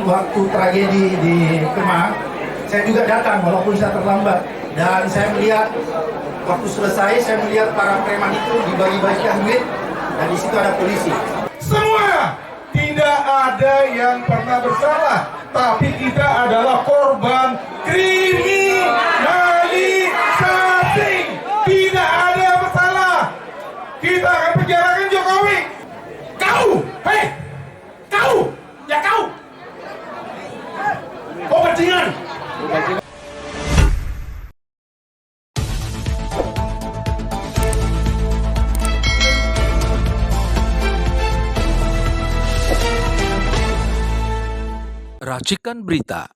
waktu tragedi di Kemang, saya juga datang walaupun saya terlambat. Dan saya melihat waktu selesai, saya melihat para preman itu dibagi-bagikan duit dan di situ ada polisi. Semua tidak ada yang pernah bersalah, tapi kita adalah korban kriminalisasi. Tidak ada yang bersalah. Kita akan penjarakan Jokowi. Kau, hei, kau, ya kau. Oh, bajingan. Racikan berita.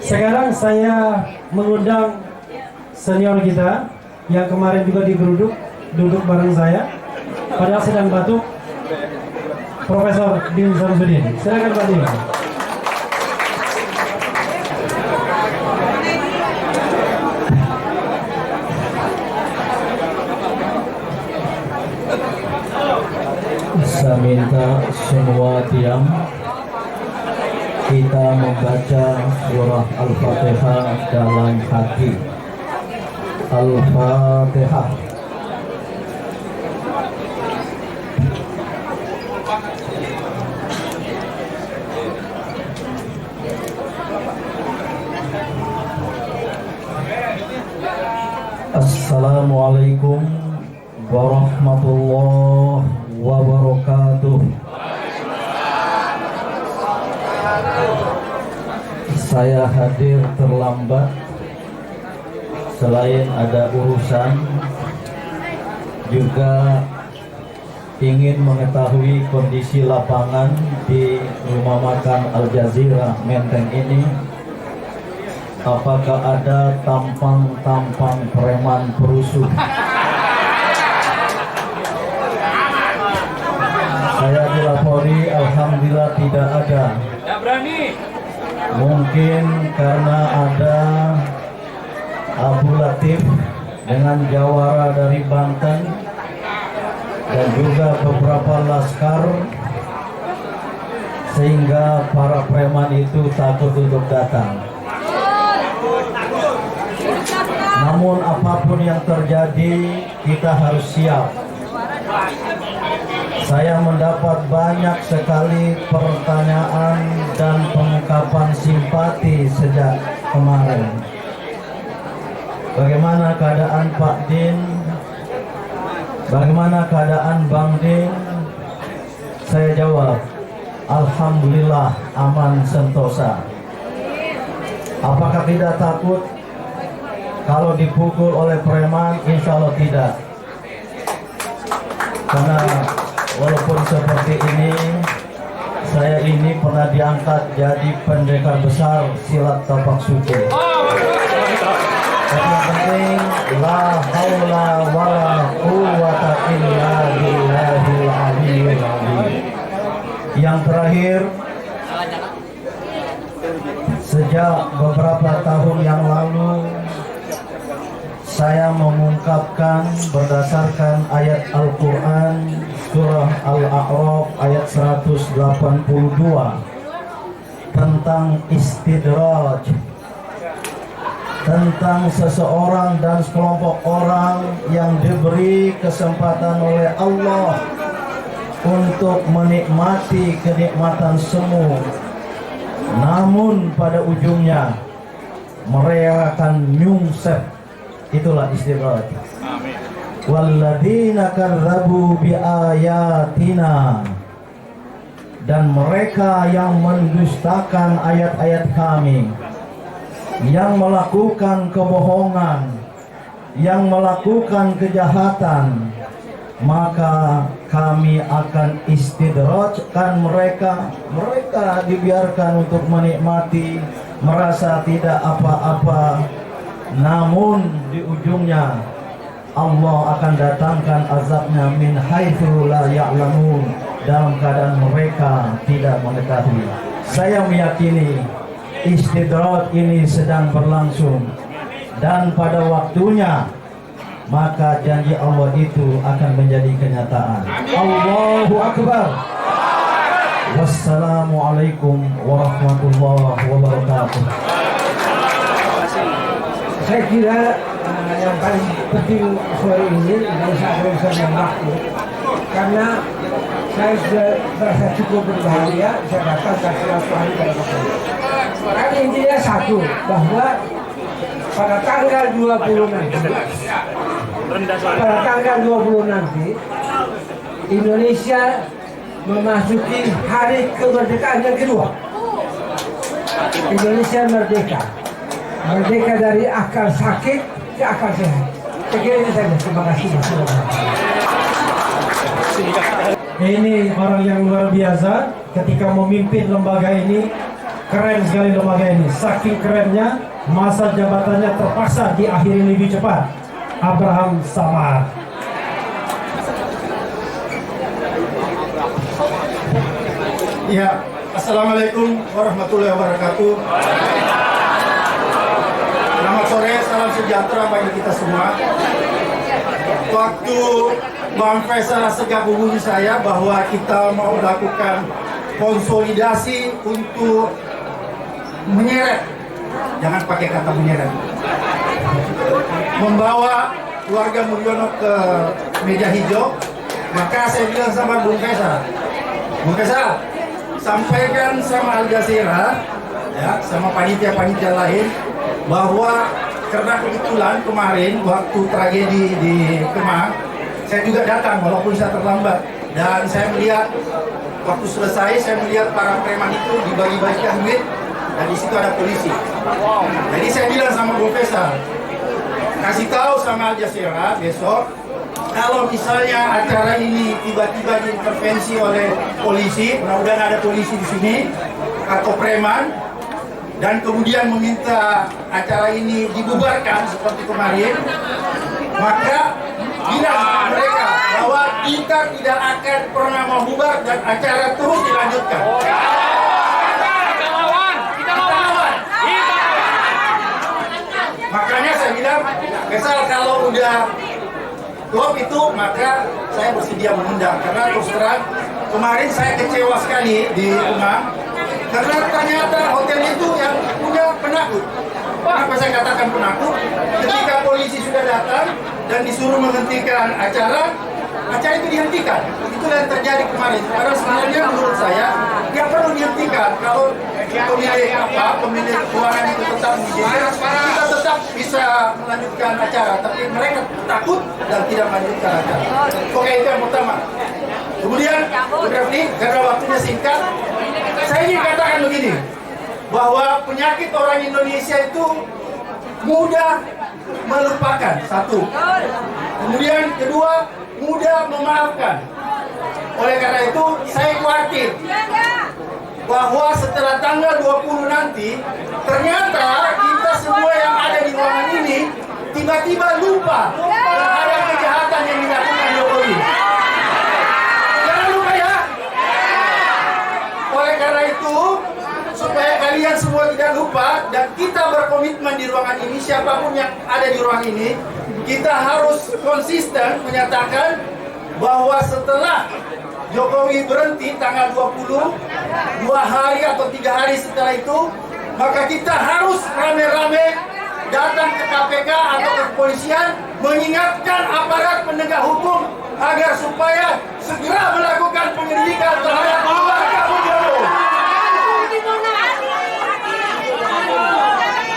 Sekarang saya mengundang senior kita yang kemarin juga digeruduk, duduk bareng saya, padahal sedang batuk, Profesor Din Samsudin. Silakan Pak Din. Saya minta semua diam. Kita membaca surah Al-Fatihah dalam hati. Al-Fatihah. Assalamualaikum warahmatullahi wabarakatuh. Saya hadir terlambat, selain ada urusan, juga ingin mengetahui kondisi lapangan di rumah makan Al Jazeera Menteng ini. Apakah ada tampang-tampang preman perusuh? Saya dilapori, alhamdulillah tidak ada. Tidak berani. Mungkin karena ada Abu Latif dengan jawara dari Banten dan juga beberapa laskar, sehingga para preman itu takut untuk datang. Namun apapun yang terjadi, kita harus siap. Saya mendapat banyak sekali pertanyaan dan pengungkapan simpati sejak kemarin. Bagaimana keadaan Pak Din? Bagaimana keadaan Bang Din? Saya jawab, alhamdulillah aman sentosa. Apakah tidak takut kalau dipukul oleh preman? Insya Allah tidak. Karena walaupun seperti ini, saya ini pernah diangkat jadi pendekar besar silat tapak suci. Tapi yang penting, la haula wala quwwata illa billahil aliyyil azim. Yang terakhir, sejak beberapa tahun yang lalu, saya mengungkapkan berdasarkan ayat Al-Quran surah Al-A'raf ayat 182 tentang istidraj, tentang seseorang dan sekelompok orang yang diberi kesempatan oleh Allah untuk menikmati kenikmatan semu, namun pada ujungnya mereka akan nyungsep. Itulah istidraj. Walladzina kadzabu biayatina, dan mereka yang mendustakan ayat-ayat kami, yang melakukan kebohongan, yang melakukan kejahatan, maka kami akan istidrajkan mereka. Mereka dibiarkan untuk menikmati, merasa tidak apa-apa, namun di ujungnya Allah akan datangkan azabnya min haitsu la ya'lamun, dalam keadaan mereka tidak mengetahui. Saya meyakini istidraj ini sedang berlangsung, dan pada waktunya maka janji Allah itu akan menjadi kenyataan. Allahu Akbar. Wassalamualaikum warahmatullahi wabarakatuh. Saya kira yang paling penting sore ini adalah saya yang waktu, karena saya sudah merasa cukup berbahagia saya datang ke silaturahmi pada Kapolri. Karena intinya satu, bahwa pada tanggal 20 nanti Indonesia memasuki hari kemerdekaan yang kedua. Indonesia merdeka. Merdeka dari akal sakit ke akal sehat. Saya kira ini saja. Terima kasih. Ini orang yang luar biasa ketika memimpin lembaga ini. Keren sekali lembaga ini. Saking kerennya, masa jabatannya terpaksa diakhiri lebih cepat. Abraham Samad. Ya, Assalamualaikum warahmatullahi wabarakatuh. Selamat sore, salam sejahtera bagi kita semua. Waktu Bang Faisal Assegaf hubungi saya bahwa kita mau melakukan konsolidasi untuk menyeret, jangan pakai kata menyeret, membawa keluarga Mulyono ke meja hijau, maka saya bilang sama Bung Faisal, sampaikan sama Al Jazeera, ya, sama panitia-panitia lain, bahwa karena kebetulan kemarin waktu tragedi di Kemang, saya juga datang walaupun saya terlambat, dan saya melihat waktu selesai saya melihat para preman itu dibagi-bagikan duit dan di situ ada polisi. Jadi saya bilang sama Bung Faisal, kasih tahu sama Al Jazeera besok, kalau misalnya acara ini tiba-tiba diintervensi oleh polisi, mudah-mudahan ada polisi di sini atau preman, dan kemudian meminta acara ini dibubarkan seperti kemarin, maka bilang mereka bahwa kita tidak akan pernah mau bubar dan acara terus dilanjutkan. Kita lawan. Makanya saya bilang, misal kalau udah klub itu, maka saya bersedia mengundang. Karena terus terang, kemarin saya kecewa sekali di rumah, karena ternyata hotel itu yang punya penakut. Kenapa saya katakan penakut? Ketika polisi sudah datang dan disuruh menghentikan acara itu dihentikan. Itulah yang terjadi kemarin. Karena sebenarnya menurut saya nggak perlu dihentikan. Kalau pemilik ruangan itu tetap dijaga, kita tetap bisa melanjutkan acara. Tapi mereka takut dan tidak melanjutkan acara. Oke, itu yang pertama. Kemudian, karena waktunya singkat, saya ingin katakan begini, bahwa penyakit orang Indonesia itu mudah melupakan, satu. Kemudian kedua, mudah memaafkan. Oleh karena itu, saya khawatir bahwa setelah tanggal 20 nanti, ternyata kita semua yang ada di ruangan ini tiba-tiba lupa terhadap kejahatan yang dilakukan Jokowi. Jangan lupa ya. Oleh karena itu, supaya kalian semua tidak lupa dan kita berkomitmen di ruangan ini, siapapun yang ada di ruangan ini, kita harus konsisten menyatakan bahwa setelah Jokowi berhenti tanggal 20, 2 hari atau 3 hari setelah itu, maka kita harus rame-rame datang ke KPK atau ke kepolisian, mengingatkan aparat penegak hukum agar supaya segera melakukan penyelidikan terhadap keluarga Mulyono.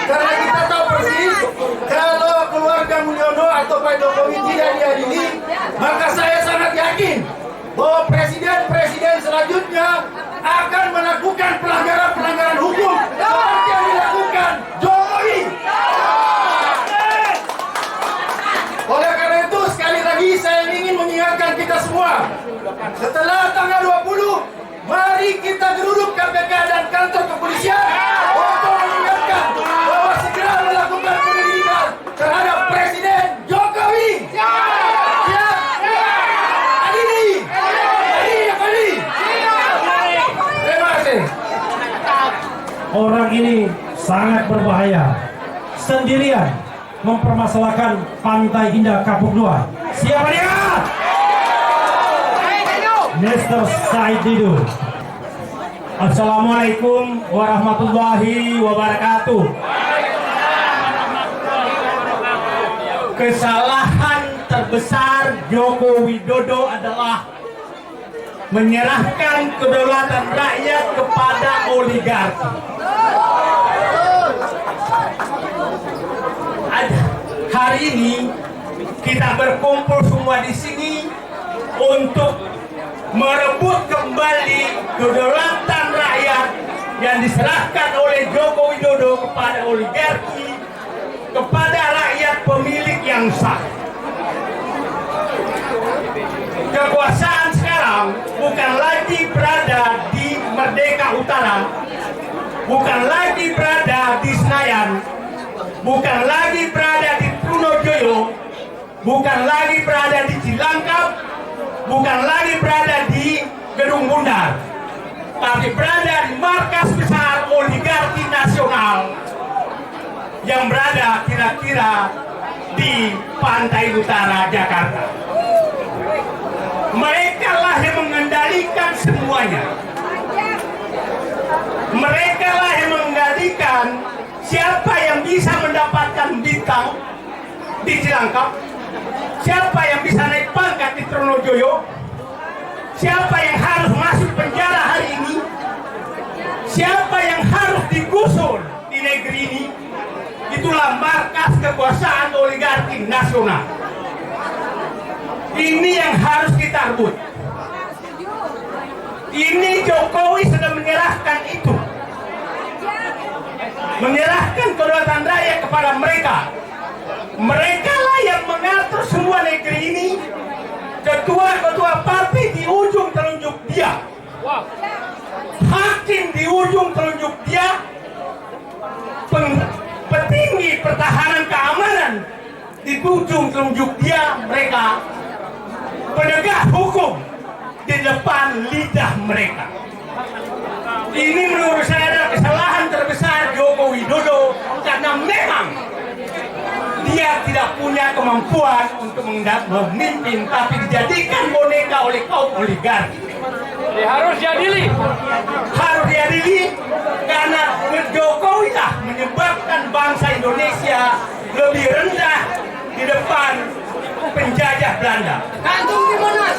Karena kita tahu persis, kalau keluarga Mulyono atau Pak Jokowi tidak diadili, maka saya sangat yakin bahwa presiden-presiden selanjutnya akan melakukan pelanggaran-pelanggaran hukum seperti yang dilakukan Jokowi. Oleh karena itu, sekali lagi saya ingin mengingatkan kita semua, setelah tanggal 20, mari kita geruduk KPK dan kantor kepolisian untuk mengingatkan bahwa segera melakukan penyelidikan terhadap Presiden Jokowi. Orang ini sangat berbahaya. Sendirian mempermasalahkan Pantai Indah Kapuk 2. Siapa dia? Mr. Said Didu. Assalamualaikum warahmatullahi wabarakatuh. Kesalahan terbesar Joko Widodo adalah menyerahkan kedaulatan rakyat kepada oligarki. Hari ini kita berkumpul semua di sini untuk merebut kembali kedaulatan rakyat yang diserahkan oleh Joko Widodo kepada oligarki, kepada rakyat pemilik yang sah. Kekuasaan sekarang bukan lagi berada di Merdeka Utara, bukan lagi berada di Senayan, bukan lagi berada di Trunojoyo, bukan lagi berada di Cilangkap, bukan lagi berada di Gedung Bundar, tapi berada di markas besar oligarki nasional yang berada kira-kira di pantai utara Jakarta. Mereka lah yang mengendalikan semuanya. Mereka lah yang mengendalikan siapa yang bisa mendapatkan bintang di Cilangkap, siapa yang bisa naik pangkat di Trunojoyo, siapa yang harus masuk penjara hari ini, siapa yang harus digusur di negeri ini. Itulah markas kekuasaan oligarki nasional. Ini yang harus kita rebut. Ini Jokowi sudah menyerahkan itu, menyerahkan kedaulatan rakyat kepada mereka. Mereka lah yang mengatur semua negeri ini. Ketua-ketua partai di ujung telunjuk dia, hakim di ujung telunjuk dia, petinggi pertahanan keamanan di ujung telunjuk dia mereka, penegak hukum di depan lidah mereka. Ini menurut saya adalah kesalahan terbesar Joko Widodo, karena memang dia tidak punya kemampuan untuk memimpin, tapi dijadikan boneka oleh kaum oligarki. Harus diadili. Harus diadili karena Jokowi lah menyebabkan bangsa Indonesia lebih rendah di depan penjajah Belanda. Kantung di Monas.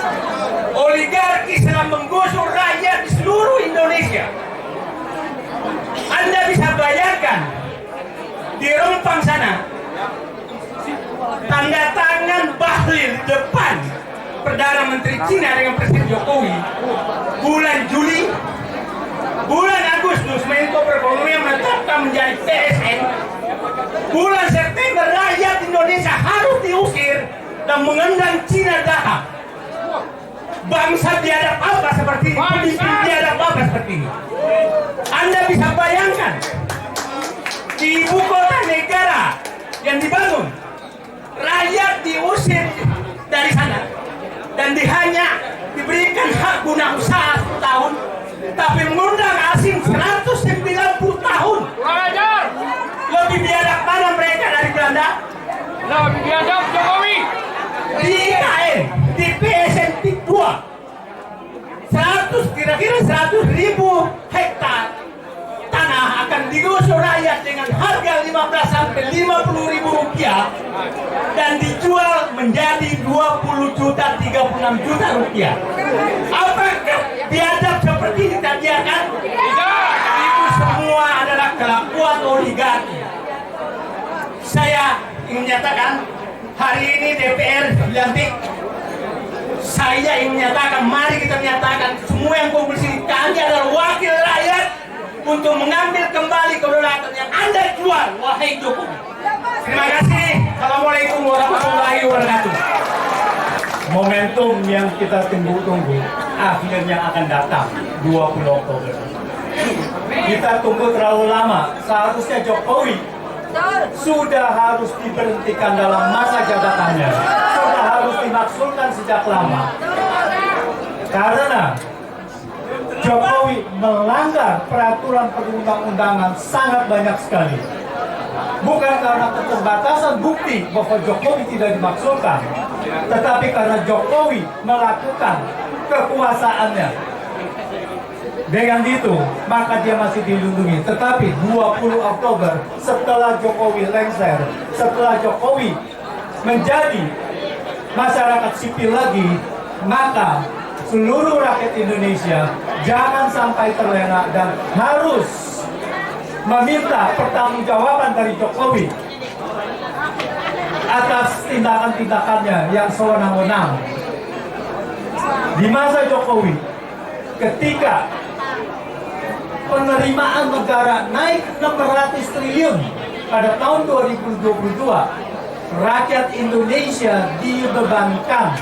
Oligarki sedang menggusur rakyat di seluruh Indonesia. Anda bisa bayangkan di Rempang sana, tanda tangan Bahlil di depan Perdana Menteri Cina dengan Presiden Jokowi. Bulan Juli, bulan Agustus Menko Perekonomian menetapkan menjadi PSN. Bulan September rakyat Indonesia harus diusir dan mengendang Cina dahak. Bangsa biadab apa seperti ini? Pemimpin biadab apa seperti ini? Anda bisa bayangkan di ibu kota negara yang dibangun, rakyat diusir dari sana dan hanya diberikan hak guna usaha 10 tahun, tapi mengundang asing 190 tahun. Kurang ajar. Lebih biadab mana mereka dari Belanda? Lebih biadab Jokowi. Di IKN, di PSN Tik 2, kira-kira 100.000 hektar tanah akan digusur rakyat dengan harga 15 sampai 50.000 rupiah dan dijual menjadi 20 juta, 36 juta rupiah. Apakah biadab seperti ini tak biarkan? Tidak. Itu semua adalah kelakuan oligarki. Saya ingin menyatakan hari ini DPR dilantik. Saya ingin menyatakan, mari kita menyatakan semua yang kumpul sini, kami adalah wakil rakyat untuk mengambil kembali kedaulatan yang Anda jual, wahai Jokowi. Terima kasih. Assalamualaikum warahmatullahi wabarakatuh. Momentum yang kita tunggu-tunggu akhirnya akan datang 20 Oktober. Kita tunggu terlalu lama. Seharusnya Jokowi sudah harus diberhentikan dalam masa jabatannya, sudah harus dimaksulkan sejak lama, karena Jokowi melanggar peraturan perundang-undangan sangat banyak sekali. Bukan karena keterbatasan bukti bahwa Jokowi tidak dimaksulkan, tetapi karena Jokowi melakukan kekuasaannya. Dengan itu, maka dia masih dilindungi. Tetapi 20 Oktober setelah Jokowi lengser, setelah Jokowi menjadi masyarakat sipil lagi, maka seluruh rakyat Indonesia jangan sampai terlena dan harus meminta pertanggungjawaban dari Jokowi atas tindakan-tindakannya yang sewenang-wenang. Di masa Jokowi, ketika penerimaan negara naik 600 triliun pada tahun 2022, rakyat Indonesia dibebankan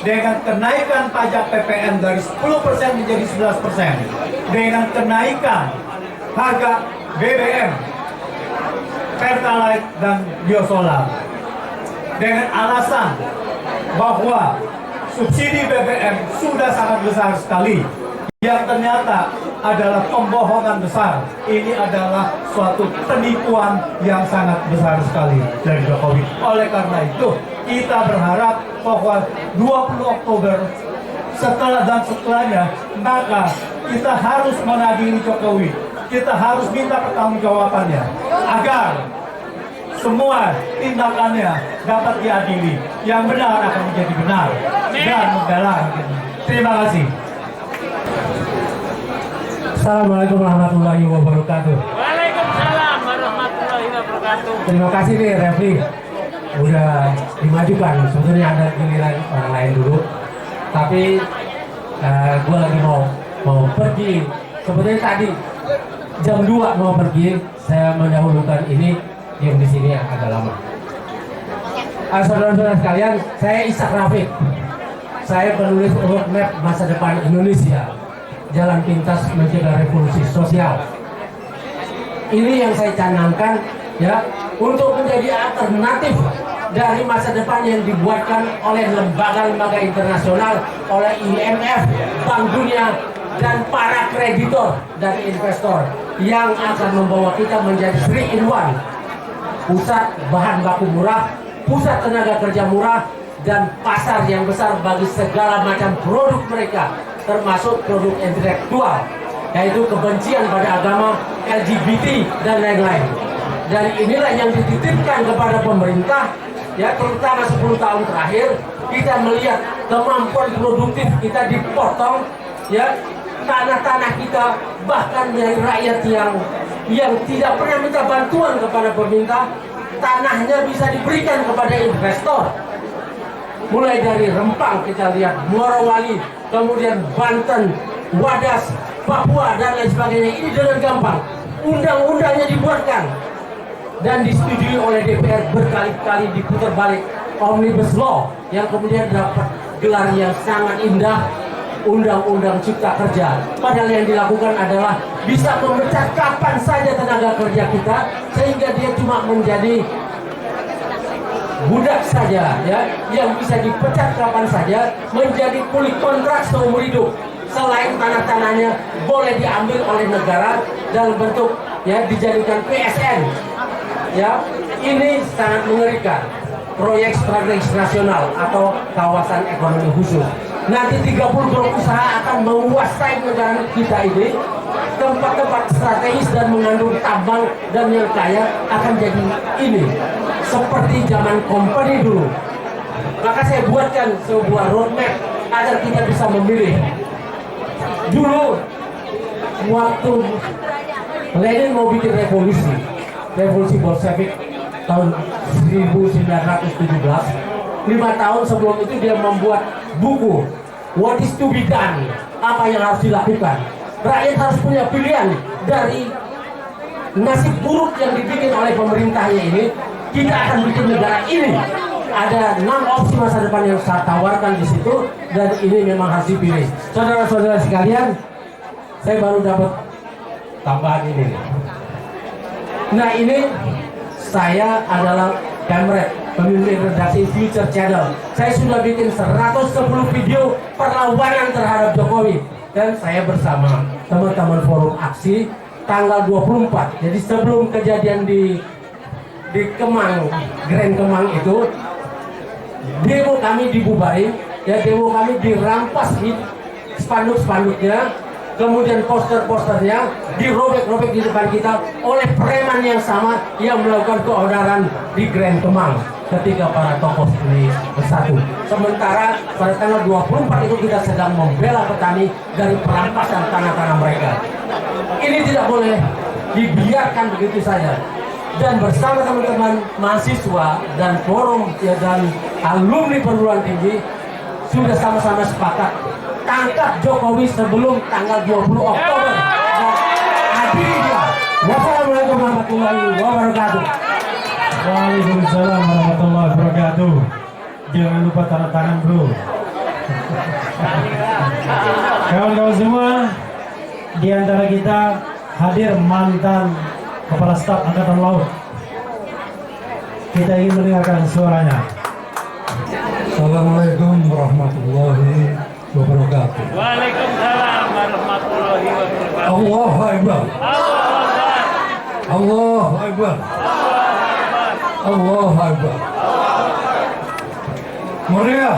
dengan kenaikan pajak PPN dari 10% menjadi 11%, dengan kenaikan harga BBM, Pertalite dan biosolar, dengan alasan bahwa subsidi BBM sudah sangat besar sekali, yang ternyata adalah pembohongan besar. Ini adalah suatu penipuan yang sangat besar sekali dari Jokowi. Oleh karena itu, kita berharap bahwa 20 Oktober setelah dan setelahnya, maka kita harus menadili Jokowi. Kita harus minta pertanggungjawabannya agar semua tindakannya dapat diadili. Yang benar akan menjadi benar dan membela rakyatnya. Terima kasih. Assalamualaikum warahmatullahi wabarakatuh. Waalaikumsalam warahmatullahi wabarakatuh. Terima kasih nih Refli, udah dimajukan. Sebetulnya ada giliran orang lain dulu, tapi gue lagi mau pergi. Sebetulnya tadi jam 2 mau pergi, saya mendahulukan ini, diam di sini agak lama. Saudara-saudara sekalian, saya Ishak Rafiq. Saya penulis roadmap masa depan Indonesia, jalan pintas mencegah revolusi sosial. Ini yang saya canangkan ya, untuk menjadi alternatif dari masa depan yang dibuatkan oleh lembaga-lembaga internasional, oleh IMF, Bank Dunia, dan para kreditor dan investor yang akan membawa kita menjadi 3-in-1. Pusat bahan baku murah, pusat tenaga kerja murah, dan pasar yang besar bagi segala macam produk mereka, termasuk produk intelektual, yaitu kebencian pada agama, LGBT, dan lain-lain. Dan inilah yang dititipkan kepada pemerintah, ya, terutama 10 tahun terakhir. Kita melihat kemampuan produktif kita dipotong, ya, tanah-tanah kita bahkan dari rakyat yang tidak pernah minta bantuan kepada pemerintah, tanahnya bisa diberikan kepada investor. Mulai dari Rempang kita lihat, Morowali, kemudian Banten, Wadas, Papua, dan lain sebagainya. Ini dengan gampang. Undang-undangnya dibuatkan dan disetujui oleh DPR, berkali-kali diputar balik. Omnibus Law yang kemudian dapat gelar yang sangat indah, Undang-Undang Cipta Kerja. Padahal yang dilakukan adalah bisa memecat kapan saja tenaga kerja kita, sehingga dia cuma menjadi budak saja, ya, yang bisa dipecat kapan saja, menjadi kulit kontrak seumur hidup. Selain tanah-tanahnya boleh diambil oleh negara dalam bentuk, ya, dijadikan PSN. Ya, ini sangat mengerikan. Proyek strategis nasional atau kawasan ekonomi khusus. Nanti 30 grup usaha akan menguasai negara kita ini. Tempat-tempat strategis dan mengandung tambang dan yang kaya akan jadi ini, seperti zaman company dulu. Maka saya buatkan sebuah roadmap agar kita bisa memilih. Dulu waktu Lenin mau bikin revolusi Bolshevik tahun 1917, 5 tahun sebelum itu dia membuat buku What is to be done, apa yang harus dilakukan. Rakyat harus punya pilihan dari nasib buruk yang dibikin oleh pemerintahnya ini. Kita akan bikin negara ini. Ada 6 opsi masa depan yang saya tawarkan di situ, dan ini memang harus dipilih. Saudara-saudara sekalian, saya baru dapat tambahan ini. Nah, ini saya adalah Kamret, pemimpin redaksi Future Channel. Saya sudah bikin 110 video perlawanan terhadap Jokowi. Dan saya bersama teman-teman forum aksi tanggal 24. Jadi sebelum kejadian di Kemang, Grand Kemang itu, demo kami dibubarin, ya, demo kami dirampas spanduk-spanduknya. kemudian poster-posternya dirobek-robek di depan kita oleh preman yang sama yang melakukan keonaran di Grand Kemang ketika para tokoh ini bersatu. Sementara pada tanggal 24 itu kita sedang membela petani dari perampasan tanah-tanah mereka. Ini tidak boleh dibiarkan begitu saja. Dan bersama teman-teman mahasiswa dan forum dan alumni perguruan tinggi sudah sama-sama sepakat tangkap Jokowi sebelum tanggal 20 Oktober. Hadiri dia. Wassalamualaikum warahmatullahi wabarakatuh. Waalaikumsalam warahmatullahi wabarakatuh. Jangan lupa tanda tangan bro. Kawan-kawan semua, di antara kita hadir mantan Kepala Staf Angkatan Laut. Kita ingin mendengarkan suaranya. Assalamualaikum warahmatullahi wabarakatuh. Waalaikumsalam warahmatullahi wabarakatuh. Allahu Akbar. Allahu Akbar. Allahu Akbar. Merdeka.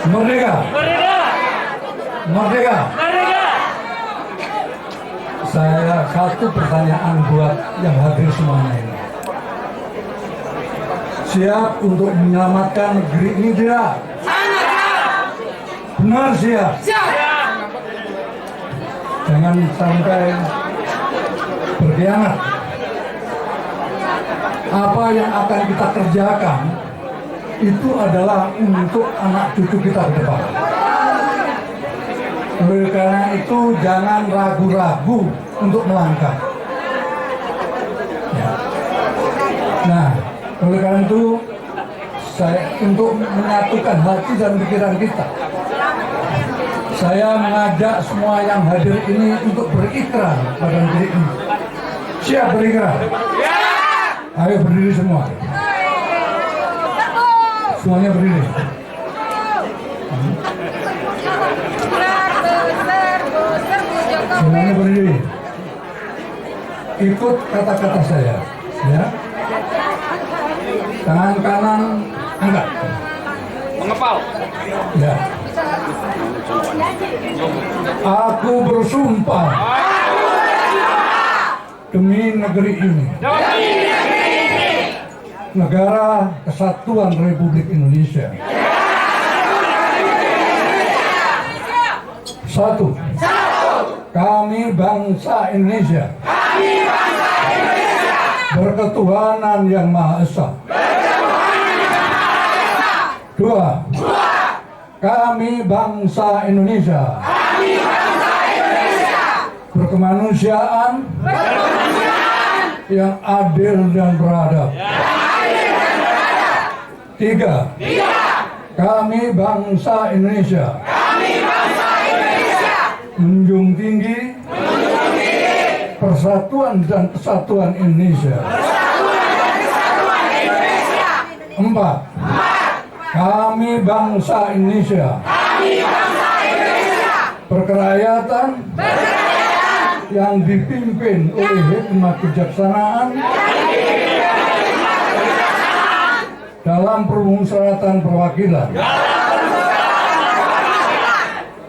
Merdeka. Merdeka! Merdeka. Merdeka! Saya satu pertanyaan buat yang hadir semuanya ini. Siap untuk menyelamatkan negeri ini tidak? Benar siap? Jangan sampai berkhianat. Apa yang akan kita kerjakan itu adalah untuk anak cucu kita ke depan. Oleh karena itu jangan ragu-ragu untuk melangkah. Ya. Nah, oleh karena itu saya untuk menyatukan hati dan pikiran kita, saya mengajak semua yang hadir ini untuk berikrar pada negeri ini. Siap berikrar? Ayo berdiri semua. Semuanya berdiri. Semuanya berdiri. Ikut kata-kata saya, ya. Tangan kanan angkat. Mengepal. Ya. Aku bersumpah demi negeri ini. Negara Kesatuan Republik Indonesia. Satu. Kami bangsa Indonesia. Berketuhanan yang Maha Esa. Dua. Kami bangsa Indonesia. Berkemanusiaan. Yang adil dan beradab. Tiga. Kami bangsa Indonesia. Menjunjung tinggi persatuan dan kesatuan Indonesia. Empat. Kami bangsa Indonesia. Berkerakyatan yang dipimpin oleh hikmat kejaksanaan dalam permusyawaratan perwakilan.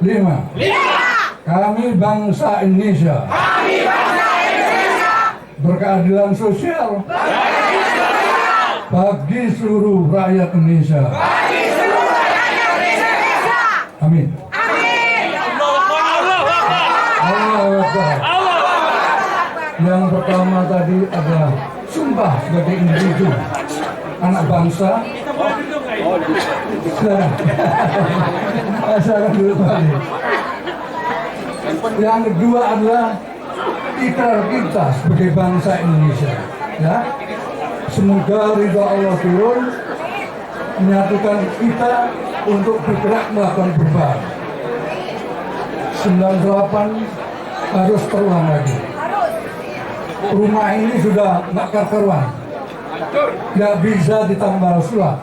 Lima. Kami bangsa Indonesia. Berkeadilan sosial bagi seluruh rakyat Indonesia. Amin. Allahu Akbar. Yang pertama tadi adalah sumpah sebagai individu, anak bangsa. Silakan dulu balik. Yang kedua adalah ikrar kita sebagai bangsa Indonesia. Ya, semoga ridha Allah turun menyatukan kita untuk bergerak melakukan perubahan. 98 harus terulang lagi. Rumah ini sudah nggak karuan, nggak bisa ditambal sulat,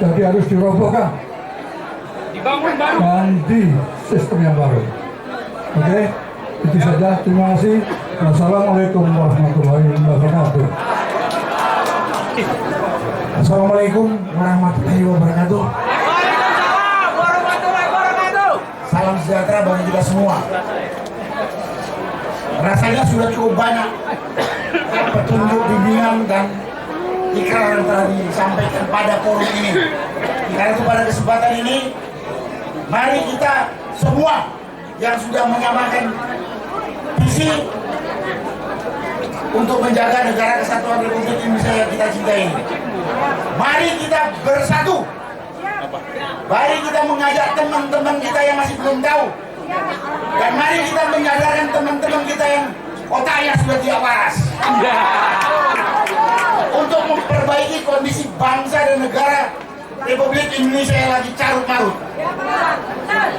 jadi harus dirobohkan, ganti sistem yang baru. Oke, itu saja. Terima kasih. Wassalamualaikum warahmatullahi wabarakatuh. Assalamualaikum warahmatullahi wabarakatuh. Saya salam sejahtera bagi kita semua. Rasanya sudah cukup banyak petunjuk, bimbingan, dan ikrar yang telah disampaikan pada forum ini. Karena itu pada kesempatan ini, mari kita semua yang sudah menyamakan visi untuk menjaga negara kesatuan Republik Indonesia yang kita cintai ini, mari kita bersatu. Mari kita mengajak teman-teman kita yang masih belum tahu, dan mari kita menyadarkan teman-teman kita yang otaknya sudah tidak waras, untuk memperbaiki kondisi bangsa dan negara Republik Indonesia yang lagi carut marut,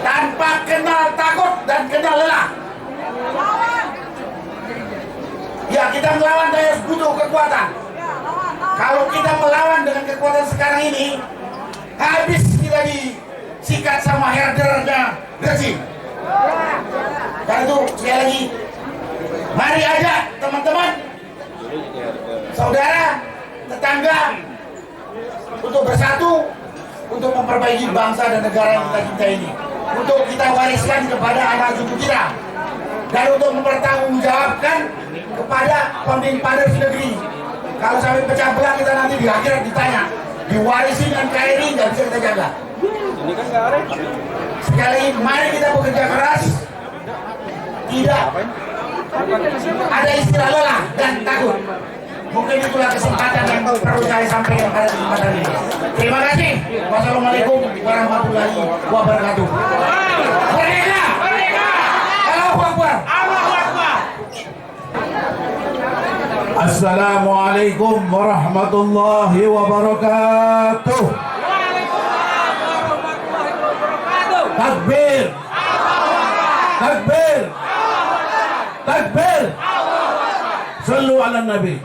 tanpa kenal takut dan kenal lelah. Ya, kita melawan dan harus butuh kekuatan. Kalau kita melawan dengan kekuatan sekarang ini, habis kita disikat sama herdernya rezim. Karena itu sekali lagi, mari ajak teman-teman, saudara, tetangga untuk bersatu, untuk memperbaiki bangsa dan negara yang kita cintai ini, untuk kita wariskan kepada anak cucu kita, dan untuk mempertanggungjawabkan kepada pemimpin negeri. Kalau sampai pecah belah, kita nanti di akhirat ditanya, diwarisi dan KRI nggak bisa kita jaga. Sekali lagi, mari kita bekerja keras, tidak ada istilah lelah dan takut. Mungkin itulah kesempatan yang perlu saya sampaikan pada kesempatan ini. Terima kasih. Wassalamualaikum warahmatullahi wabarakatuh. Merdeka! Merdeka! Allahu Akbar! Allahu Akbar! Assalamualaikum warahmatullahi wabarakatuh. Takbir! Takbir! Takbir! Sallu ala Nabi.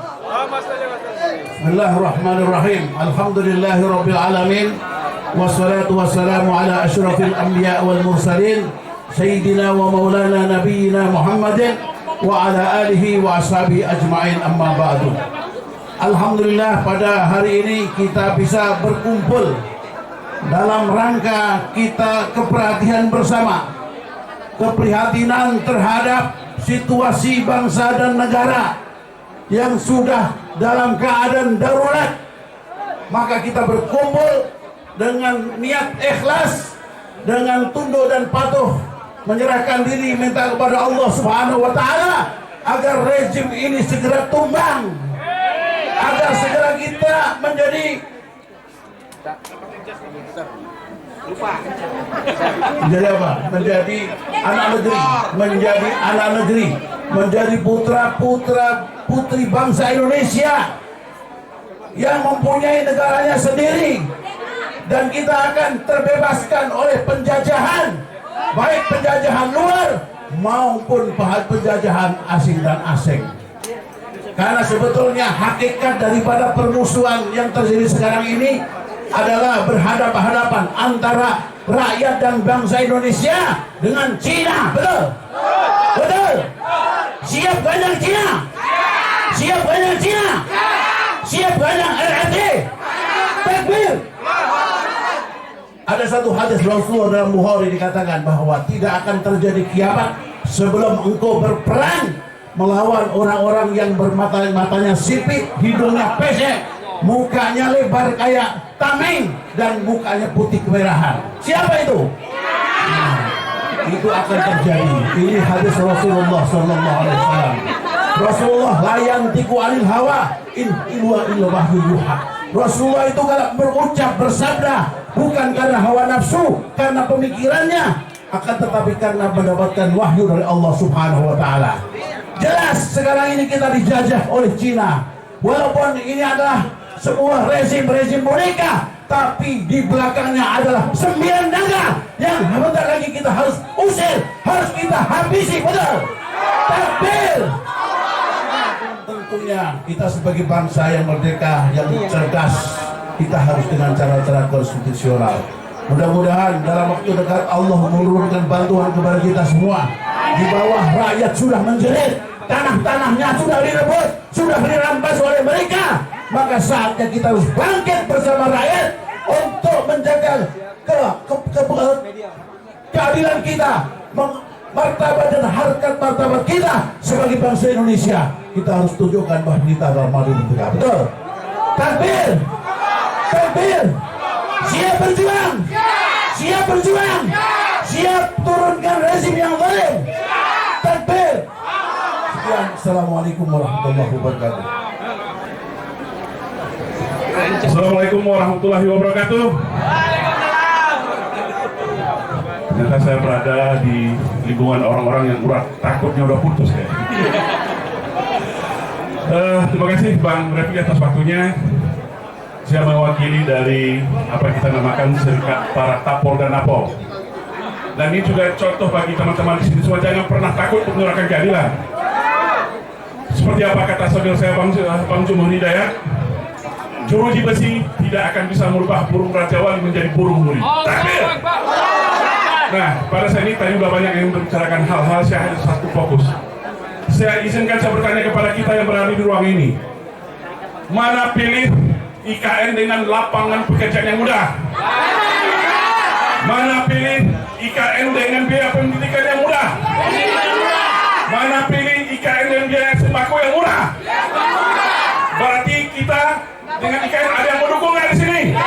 Bismillahirrahmanirrahim. Alhamdulillahi rabbil alamin. Wassalatu wassalamu ala asyrafil anbiya wal mursalin sayyidina wa maulana nabiyyina Muhammadin wa ala alihi wa ashabihi ajma'in, amma ba'du. Alhamdulillah, pada hari ini kita bisa berkumpul dalam rangka kita keperhatian bersama, keprihatinan terhadap situasi bangsa dan negara yang sudah dalam keadaan darurat. Maka kita berkumpul dengan niat ikhlas, dengan tunduk dan patuh, menyerahkan diri, minta kepada Allah Subhanahu wa Ta'ala agar rezim ini segera tumbang, agar segera kita menjadi apa? Menjadi anak negeri, menjadi putra-putri bangsa Indonesia yang mempunyai negaranya sendiri, dan kita akan terbebaskan oleh penjajahan, baik penjajahan luar maupun penjajahan asing dan asing. Karena sebetulnya hakikat daripada permusuhan yang terjadi sekarang ini adalah berhadapan-hadapan antara rakyat dan bangsa Indonesia dengan Cina. Betul? Betul? Siap ganyang Cina? Siap ganyang Cina? Siap ganyang RRT? Takbir! Ada satu hadis Rasulullah dalam Bukhari dikatakan bahwa tidak akan terjadi kiamat sebelum engkau berperang melawan orang-orang yang matanya sipit, hidungnya pesek, mukanya lebar kayak tameng, dan mukanya putih kemerahan. Siapa itu? Nah, itu akan terjadi. Ini hadis Rasulullah SAW. Rasulullah la yantiqu anil hawa in huwa illa wahyu yuha. Rasulullah itu kalau berucap, bersabda, bukan karena hawa nafsu, karena pemikirannya, akan tetapi karena mendapatkan wahyu dari Allah Subhanahu wa Ta'ala. Jelas sekarang ini kita dijajah oleh Cina. Walaupun ini adalah sebuah rezim boneka, tapi di belakangnya adalah 9 naga yang sebentar lagi kita harus usir, harus kita habisi. Betul? Takbir! Tentunya kita sebagai bangsa yang merdeka, yang cerdas, kita harus dengan cara-cara konstitusional. Mudah-mudahan dalam waktu dekat Allah menurunkan bantuan kepada kita semua. Di bawah rakyat sudah menjerit, tanah-tanahnya sudah direbut, sudah dirampas oleh mereka. Maka saatnya kita harus bangkit bersama rakyat untuk menjaga keadilan kita, martabat dan harkat martabat kita sebagai bangsa Indonesia. Kita harus tunjukkan bahwa kita adalah madu dan tegak. Betul? Takbir! Takbir! Siap berjuang! Siap berjuang! Siap turunkan rezim yang zalim! Takbir! Sekian, Assalamualaikum warahmatullahi wabarakatuh. Assalamualaikum warahmatullahi wabarakatuh. Ternyata saya berada di lingkungan orang-orang yang takutnya udah putus ya. Terima kasih Bang Refli atas waktunya. Saya mewakili dari apa yang kita namakan Serikat Para Tapol dan Napol. Dan ini juga contoh bagi teman-teman di sini semua, jangan pernah takut untuk menyuarakan keadilan. Seperti apa kata saudara saya Bang Jumur Hidayat, jeruji besi tidak akan bisa merubah burung Raja Wali menjadi burung nuri. Takbir! Nah, pada saat ini tadi sudah banyak yang membicarakan hal-hal, saya hanya satu fokus. Saya izinkan saya bertanya kepada kita yang berada di ruang ini. Mana pilih IKN dengan lapangan pekerjaan yang mudah? Mana pilih IKN dengan biaya pendidikan yang mudah? Mana pilih IKN dengan biaya sembako yang murah? Berarti kita dengan IKN ada yang mendukung nggak di sini?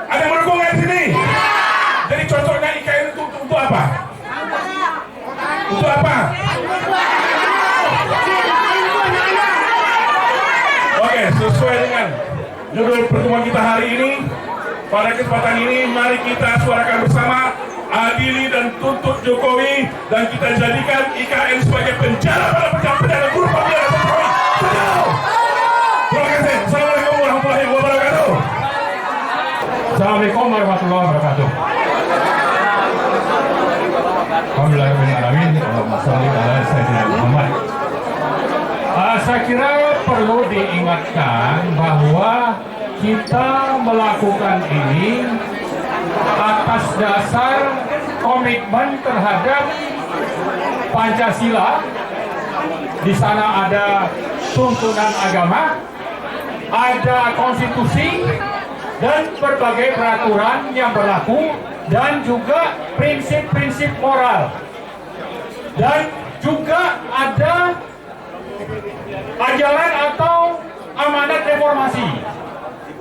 Ada yang mendukung nggak di sini? Jadi cocoknya IKN itu untuk apa? Untuk apa? Oke, sesuai dengan judul pertemuan kita hari ini, pada kesempatan ini mari kita suarakan bersama, adili dan tuntut Jokowi, dan kita jadikan IKN sebagai penjara pada penjara buruk penjara Jokowi. Terima kasih. Assalamualaikum warahmatullahi wabarakatuh. Assalamualaikum warahmatullahi wabarakatuh. Alhamdulillahirrahmanirrahim. Saya kira perlu diingatkan bahwa kita melakukan ini atas dasar komitmen terhadap Pancasila. Di sana ada tuntunan agama, ada konstitusi, dan berbagai peraturan yang berlaku, dan juga prinsip-prinsip moral, dan juga ada ajaran atau amanat reformasi.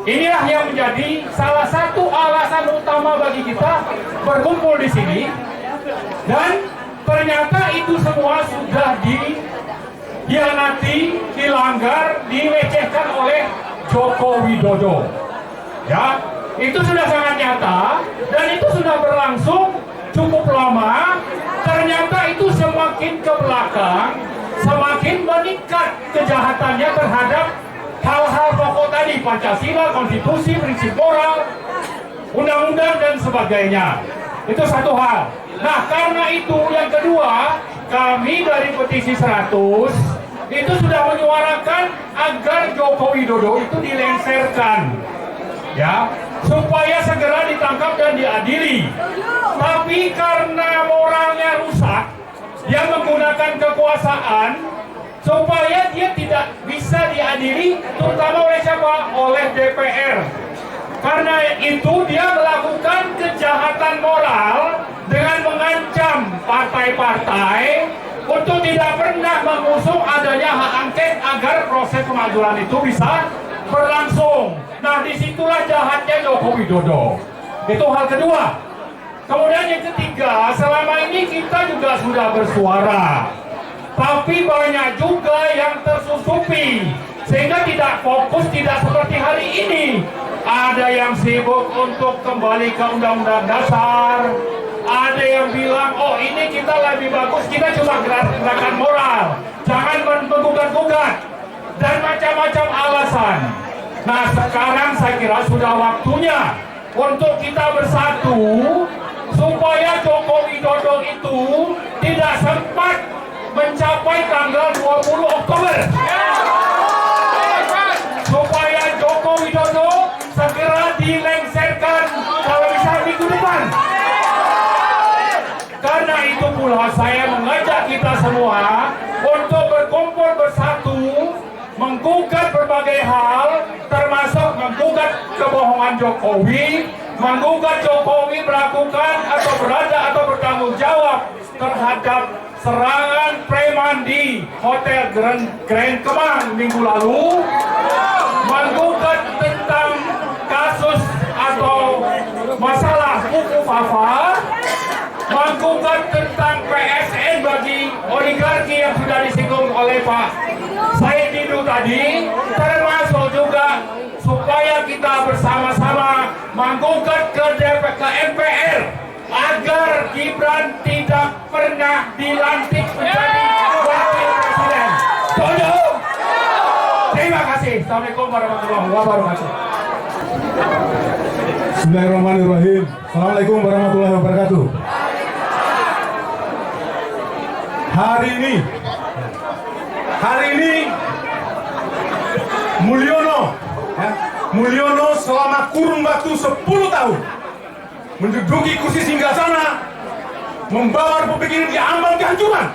Inilah yang menjadi salah satu alasan utama bagi kita berkumpul di sini, dan ternyata itu semua sudah dihianati, dilanggar, dilecehkan oleh Joko Widodo. Ya, itu sudah sangat nyata dan itu sudah berlangsung cukup lama. Ternyata itu semakin ke belakang, semakin meningkat kejahatannya terhadap hal-hal pokok tadi, Pancasila, konstitusi, prinsip moral, undang-undang dan sebagainya. Itu satu hal. Nah, karena itu yang kedua, kami dari petisi 100 itu sudah menyuarakan agar Joko Widodo itu dilengsarkan, ya, supaya segera ditangkap dan diadili. Tapi karena moralnya rusak, dia menggunakan kekuasaan supaya dia tidak bisa diadili, terutama oleh siapa? Oleh DPR. Karena itu dia melakukan kejahatan moral dengan mengancam partai-partai untuk tidak pernah mengusung adanya hak angket agar proses pemajuan itu bisa berlangsung. Nah, disitulah jahatnya Joko Widodo. Itu hal kedua. Kemudian yang ketiga, selama ini kita juga sudah bersuara, tapi banyak juga yang tersusupi sehingga tidak fokus, tidak seperti hari ini. Ada yang sibuk untuk kembali ke Undang-Undang Dasar, ada yang bilang, oh ini kita lebih bagus, kita cuma gerakan moral, jangan menggugat-gugat, dan macam-macam alasan. Nah, sekarang saya kira sudah waktunya untuk kita bersatu supaya Joko Widodo itu tidak sempat mencapai tanggal 20 Oktober. Supaya Joko Widodo segera dilengsarkan kalau bisa minggu depan. Karena itu pula saya mengajak kita semua untuk berkumpul bersatu, menggugat berbagai hal, termasuk menggugat kebohongan Jokowi, menggugat Jokowi melakukan atau berada atau bertanggung jawab terhadap serangan preman di Hotel Grand Kemang minggu lalu, menggugat tentang kasus atau masalah buku Fafa, menggugat tentang PSN bagi oligarki yang sudah disinggung oleh Pak Said Didu tadi, termasuk juga supaya kita bersama-sama menggugat ke MPR agar Gibran tidak pernah dilantik menjadi wakil presiden. Setuju? Terima kasih. Assalamualaikum warahmatullahi wabarakatuh. Bismillahirrahmanirrahim. Assalamualaikum warahmatullahi wabarakatuh. Hari ini Mulyono selama kurun waktu 10 tahun menduduki kursi singgasana, membawa Republik ini di ambang kehancuran,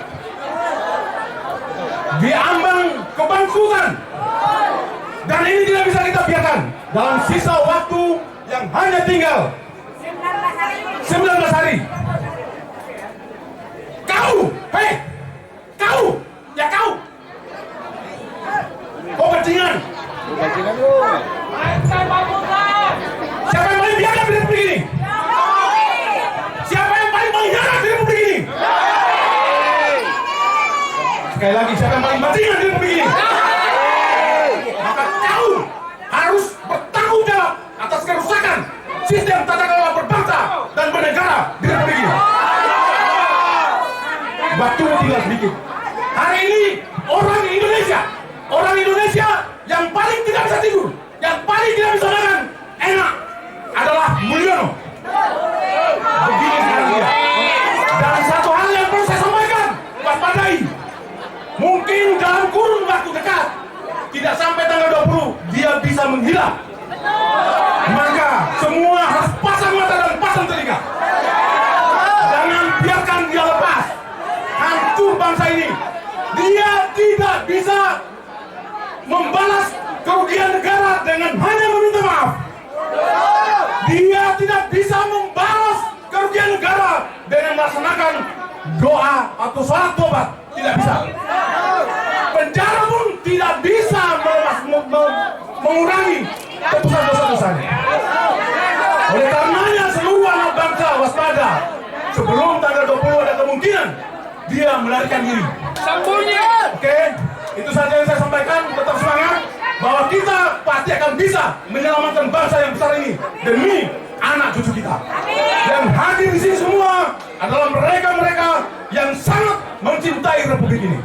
di ambang kebangkrutan, dan ini tidak bisa kita biarkan. Dalam sisa waktu yang hanya tinggal 19 hari, kau bajingan. Siapa yang paling biadab di Republik ini? Siapa yang paling mengkhianat di Republik ini? Sekali lagi, siapa yang paling bajingan di Republik ini? Maka kau harus bertanggung jawab atas kerusakan sistem tata kelola berbangsa dan bernegara di Republik ini. Waktu tinggal sedikit. Hari ini orang Indonesia yang paling tidak bisa tidur, yang paling tidak bisa makan enak adalah Mulyono. Begini sekarang dia. Dan satu hal yang perlu saya sampaikan, waspadai. Mungkin dalam kurun waktu dekat, tidak sampai tanggal 20, dia bisa menghilang. Maka semua harus pasang mata dan pasang telinga. Jangan biarkan dia lepas. Hancur bangsa ini. Dia tidak bisa membalas kerugian negara dengan hanya meminta maaf. Dia tidak bisa membalas kerugian negara dengan melaksanakan doa atau sholat tobat. Tidak bisa. Penjara pun tidak bisa mengurangi tebusan dosa-dosanya. Oleh karenanya seluruh anak bangsa waspada. Sebelum tanggal 20 ada kemungkinan dia melarikan diri. Sambungnya. Oke, itu saja yang saya sampaikan. Tetap semangat bahwa kita pasti akan bisa menyelamatkan bangsa yang besar ini demi anak cucu kita. Yang hadir di sini semua adalah mereka-mereka yang sangat mencintai Republik ini.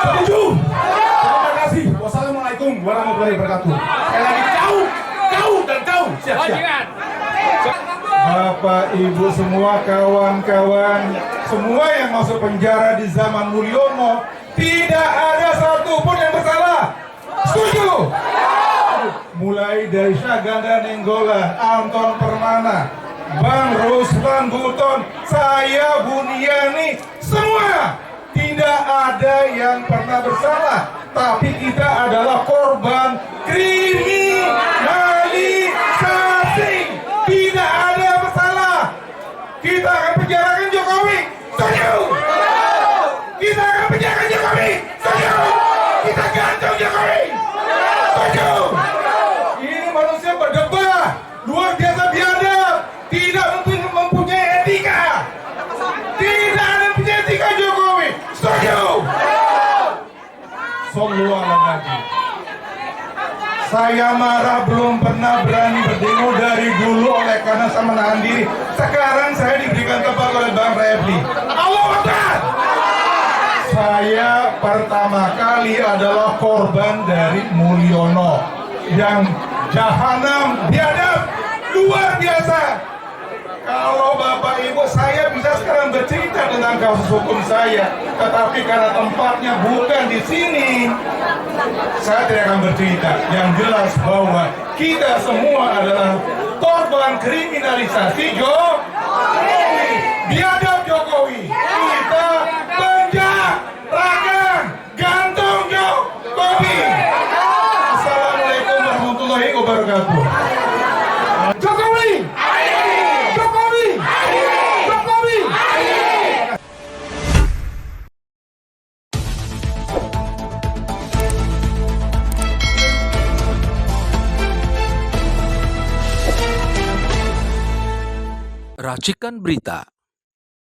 Setuju? Terima kasih. Wassalamualaikum warahmatullahi wabarakatuh. Sekali lagi kau dan kau siap-siap. Bapak, Ibu semua, kawan-kawan, semua yang masuk penjara di zaman Mulyono, tidak ada satupun yang bersalah. Setuju? Mulai dari Syahganda Nenggolan, Anton Permana, Bang Ruslan Buton, saya Buniani, semua tidak ada yang pernah bersalah. Tapi kita adalah korban kriminalisasi. Tidak ada bersalah. Kita akan penjarakan Jokowi. Setuju? Kita akan penjarakan Jokowi. Setuju? Kita gantung Jokowi. Setuju? Ini manusia berdebah, luar biasa biadab, tidak mempunyai etika. Tidak ada punya etika Jokowi. Setuju? Sallu ala Nabi. Saya marah belum pernah berani berdemo dari dulu oleh karena saya menahan diri. Sekarang saya diberikan tempat oleh Bang Refli. Allahu Akbar. Saya pertama kali adalah korban dari Mulyono yang jahanam biadab luar biasa. Kalau Bapak Ibu, saya bisa sekarang bercerita tentang kasus hukum saya, tetapi karena tempatnya bukan di sini, saya tidak akan bercerita. Yang jelas bahwa kita semua adalah korban kriminalisasi Jokowi. Biadab Jokowi. Kita penjarakan, gantung Jokowi. Assalamualaikum warahmatullahi wabarakatuh. Jokowi. Racikan Berita.